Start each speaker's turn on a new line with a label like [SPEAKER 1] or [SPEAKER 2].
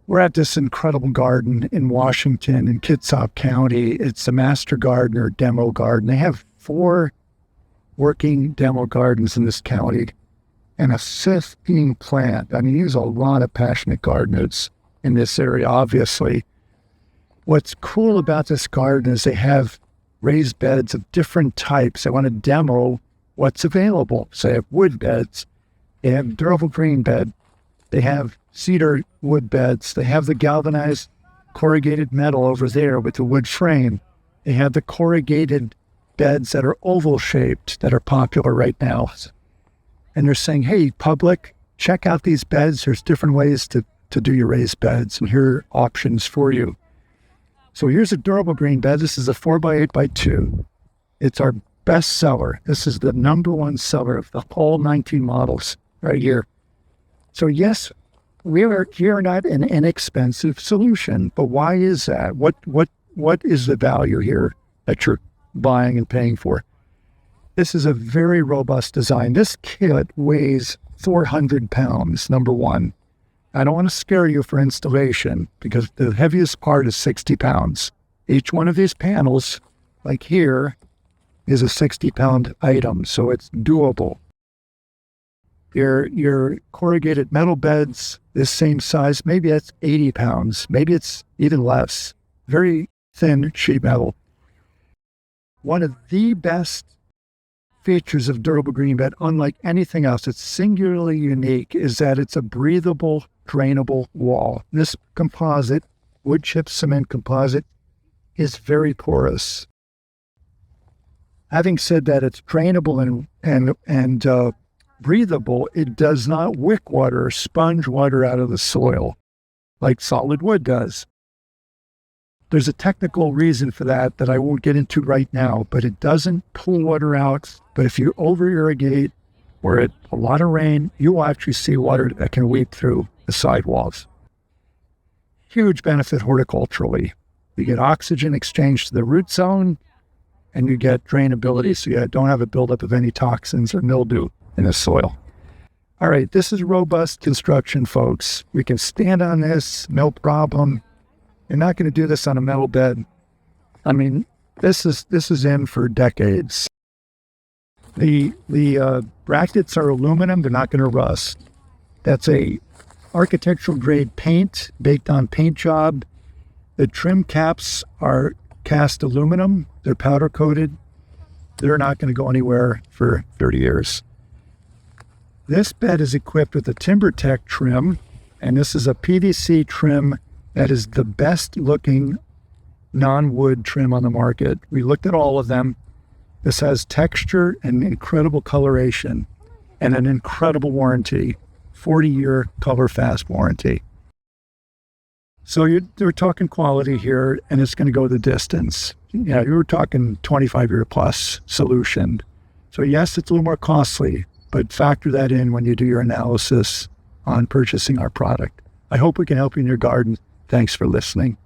[SPEAKER 1] We're at this incredible garden in Washington, in Kitsap County. It's a master gardener demo garden. They have 4 working demo gardens in this county and a 15 plant. I mean, there's a lot of passionate gardeners in this area, obviously. What's cool about this garden is they have raised beds of different types. They want to demo what's available. So they have wood beds, they have durable GreenBed, they have cedar wood beds, they have the galvanized corrugated metal over there with the wood frame. They have the corrugated beds that are oval shaped that are popular right now. And they're saying, hey, public, check out these beds. There's different ways to do your raised beds, and here are options for you. So here's a durable GreenBed. This is a 4x8x2. It's our best seller. This is the #1 seller of the whole 19 models right here. So yes, we are not an inexpensive solution, but why is that? What is the value here that you're buying and paying for? This is a very robust design. This kit weighs 400 pounds, number one. I don't want to scare you for installation because the heaviest part is 60 pounds. Each one of these panels, like here, is a 60-pound item, so it's doable. Your corrugated metal beds, this same size, maybe that's 80 pounds. Maybe it's even less. Very thin sheet metal. One of the best features of Durable GreenBed, unlike anything else, it's singularly unique, is that it's a breathable, drainable wall. This composite, wood chip cement composite, is very porous. Having said that, it's drainable and breathable. It does not wick water or sponge water out of the soil like solid wood does. There's a technical reason for that I won't get into right now, but it doesn't pull water out. But if you over-irrigate or a lot of rain, you will actually see water that can weep through the sidewalls. Huge benefit horticulturally. You get oxygen exchange to the root zone, and you get drainability, so you don't have a buildup of any toxins or mildew in the soil. All right, this is robust construction, folks. We can stand on this, no problem. You're not going to do this on a metal bed. I mean, this is in for decades. The brackets are aluminum. They're not going to rust. That's a architectural grade paint baked on paint job. The trim caps are cast aluminum. They're powder coated. They're not going to go anywhere for 30 years. This bed is equipped with a TimberTech trim, and this is a PVC trim that is the best looking non-wood trim on the market. We looked at all of them. This has texture and incredible coloration and an incredible warranty, 40-year color fast warranty. So you're talking quality here, and it's going to go the distance. You were talking 25-year plus solution. So yes, it's a little more costly, but factor that in when you do your analysis on purchasing our product. I hope we can help you in your garden. Thanks for listening.